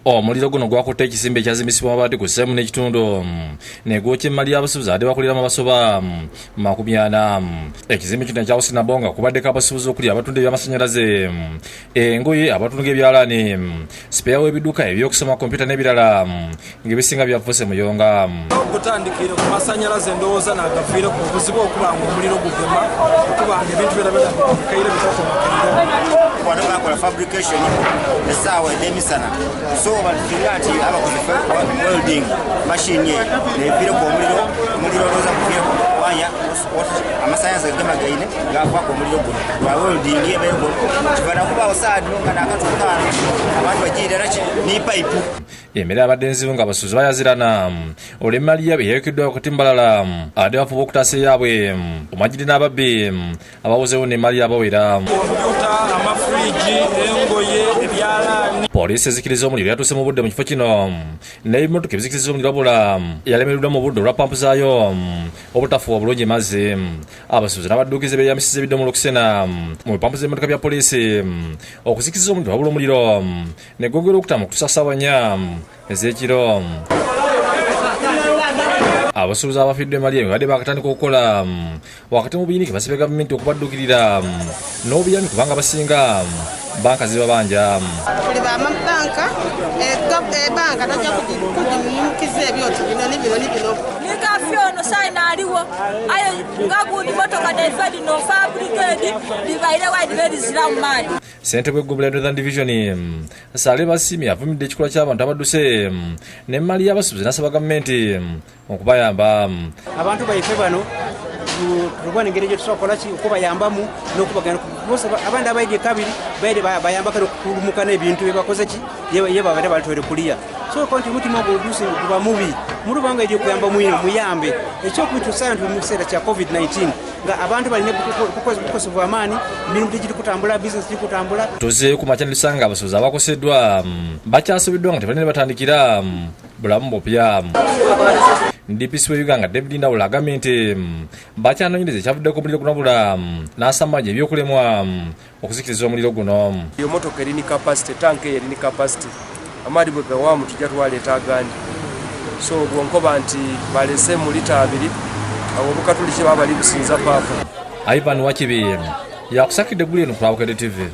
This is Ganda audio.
Omuliro guno gwakutte ekizimbe ekyazimbisibwa amabaati ku ssemu n'ekitundu ne gwokya emmaali y'abasuubuzi ate bakuliramu abasoba 40. Ekizimbe kino ekyawusi nabo nga kubaddeko abasuubuzi okuli abatunda ebyamasanyalaze, engoye, abatunda ebyalaani, sipeya w'ebidduka, ebyokusoma, kompyuta n'ebirala ng'ebisinga byafuuse muyonga. Gutandikire ku masanyalaze ndowooza n'agaviire ku buzibu okuba nga omuliro gugema okuba nga ebintu birabikaire bitakomakerera. Wano bakola fabrication essaawa ed'emisana so batukinga nti abakozi welding machine neviire ku omuliro olowooza kuviire waya amasanyalaze gemagaine gakwaka omuliro guno lwa welding ebeego kivana kubaawo saadino nga nakatukaano abantu bagirira ni payipu. Emmere abadde nzibu nga abasuubuzi bayazirana olwo emmaali yaabwe yeerekeddwa wakati mbalala ate bafuba okutaasa eyaabwe omwajiri n'ababbi abawozeewo n'emmaali yabawera. Amafriji, engoye, ebyalaani. Poliisi ezikiriza omuliro yatuuse mu budde mu kifo kino n'ebimotoka ebizikiriza omuliro wabula yalemereddwa mu budde olwa pampu zaayo obutafuuwa bulungi mazzi. Abasuubuzi n'abadduukizi beeyambisiza ebidomola okusena mu bipampu z'ebimotoka bya poliisi okuzikiriza omuliro wabula omuliro ne gwongera okutama okutuusa ssaawa 4 ez'ekiro. Abasuubuzi abafiddwa emmaali yaabwe badde bakatandika okukola wakati mu buyinike basabye gavumenti okubadduukirira n'obuyambi kubanga basinga banka ziba banja. Tuli bamabanka ebanka tajja kugimukiza ebyoti bino n'ibino. Nikafyono sayina aliwo ayo ngagundi motoka daifedi no Bukedde dibaire waidibedi ziramu maali. Ssentebe w'eggomero lya Northern Division Sale Basimi avumidde ekikula ky'abantu abadduse n'emmaali y'abasuubuzi n'asaba gavumenti okubayamba. Abantu baife bano tulwana engeri gye tusobola okubayambamu n'okubagana abandi abaidye kabiri baide bayambako okulumuka n'ebintu byebakoze ki ye babadde balitwere kuliya so konti omutima ogwo oluusi guba mubi mulubanga eri okuyamba mwino muyambe ekyokubituusa nti mu kiseera kya covid-19 nga abantu balina bukozi bw'amaanyi emirimu giri kutambula bizinesi giri kutambula. Tuze ku makya tusanga abasuubuzi abakoseddwa bakyasubiddwa nga tebalina batandikira bulamu bupya. DPC w'Uganda David Ndawula agambye nti bakyanoonyereza ekyavuddeko omuliro guno wabula n'asamba gye ebyokulemwa okuzikiriza omuliro guno. Iyo motoka eri ni capacity, tank eri ni capacity, amaadi bwe gawaamu tujja twaleeta agandi so bwonkoba nti balese mu lita 2 abo bukatuli kye baba bali businza paapo. Ivan Wakibi yakusakidde eggulu eno ku Bukedde TV.